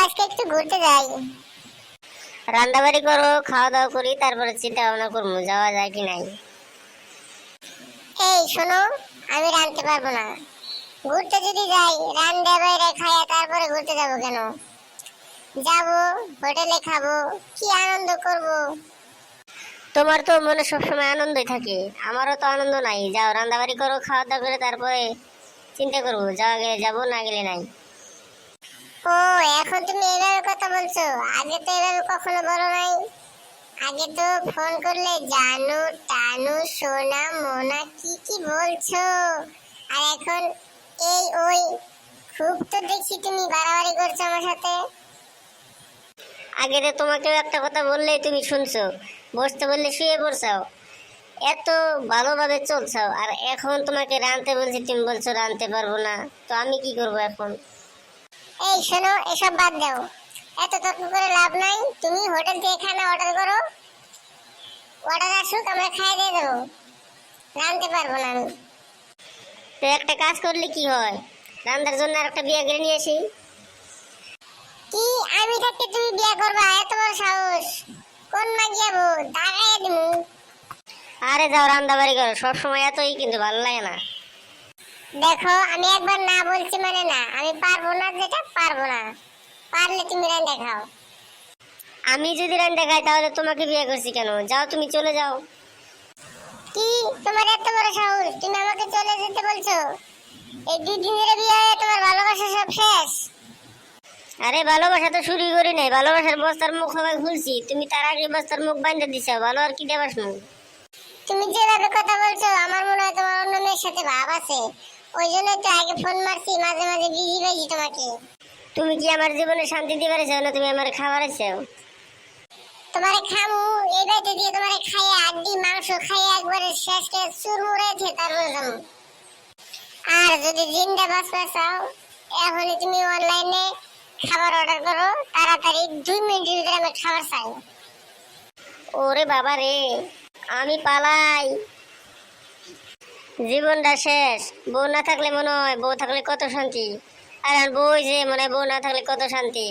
আজকে একটু ঘুরতে যাই। রান্নাবাড়ি করো, খাওয়া দাওয়া করি, তারপরে চিন্তা ভাবনা করবো যাওয়া যায় কি নাই। এই শোনো, আমি রাঁধতে পারবো না। ঘুরতে যদি যাই রান্না বাইরে খাইয়া তারপরে ঘুরতে যাবো কেন? যাবো, হোটেলে খাবো, কি আনন্দ করব। তোমার তো মনে সবসময় আনন্দই থাকে, আমারও তো আনন্দ নাই। যাও রান্নাবাড়ি করো, খাওয়া দাওয়া করে তারপরে চিন্তা করবো, যাওয়া গেলে যাবো, না গেলে নাই। ও, এখন তুমি এভাবে কথা বলছো, আগে তো এভাবে কখনো বলো নাই। আগে তো ফোন করলে জানু টানু সোনা মোনা কি কি বলছো, আর এখন এই ওই। খুব তো দেখছি তুমি বাড়াবাড়ি করছো আমার সাথে। আগে তো তোমাকে একটা কথা বললেই তুমি শুনছো, বসতে বললে শুয়ে পড়ছাও, এত ভালোভাবে চলছাও। আর এখন তোমাকে রাঁধতে বলছি, তুমি বলছো রাঁধতে পারবো না। তো আমি কি করবো এখন? এই শোনো, এসব বাদ দাও, এত তর্ক করে লাভ নাই। তুমি হোটেল থেকে খানা অর্ডার করো, অর্ডার আসুক, আমরা খাইয়ে দিয়ে দেবো। রাঁধতে পারবো না আমি। তো একটা কাজ করলে কি হয়, রান্নার জন্য আর একটা বিয়ে করে নিয়ে আসি। কি, আমি থাকতে তুমি বিয়ে করবা? এত বড় সাহস! কোন মাগিয়া বউ, দাগাইয়া দিমু। আরে যাও রান্না বাড়ি করো, সবসময় এতই কিন্তু ভালো লাগে না। দেখো, আমি একবার না বলছি মানে না, আমি পারবো না, যেটা পারবো না। পারলে তুমি রান্না খাও। আমি যদি রান্না খাই তাহলে তোমাকে বিয়ে করছি কেন? যাও তুমি চলে যাও। কি, তোমার এত বড় সাহস, তুমি আমাকে চলে যেতে বলছো? এই 2 দিন ধরে বিয়ে হয়ে তোমার ভালোবাসা সব শেষ? আরে ভালোবাসা তো শুরুই করি নাই, ভালোবাসার বস্তার মুখ সবাই খুলছি, তুমি তার আগে বস্তার মুখ বাইন্ধে দিছো। ভালো আর কি দেবাস মুখ। তুমি যেভাবে কথা বলছো আমার মনে হয় তোমার অন্য মেয়ের সাথে ভাব আছে। ওই জন্য তো আগে ফোন মারছি, মাঝে মাঝে বিজি পাইছি তোমাকে। তুমি কি আমার জীবনে শান্তি দিবার চাও না তুমি আমার খাবার চাও? তোমারে খামু, এই বাড়িতে দিয়ে তোমারে খাইয়ে আড্ডি মাংস খাইয়ে একবারে শেষ করে চুরমুড়াইছে তারপরে যাবো। আর যদি জিন্দা বাঁচতে চাও, এখনই তুমি অনলাইনে খাবার অর্ডার করো, তাড়াতাড়ি 2 মিনিটের ভিতরে আমি খাবার চাই। ওরে বাবা রে, আমি পালাই, জীবনটা শেষ। বউ না থাকলে মনে হয় বউ থাকলে কত শান্তি, আর বউ যে মনে হয় বউ না থাকলে কত শান্তি।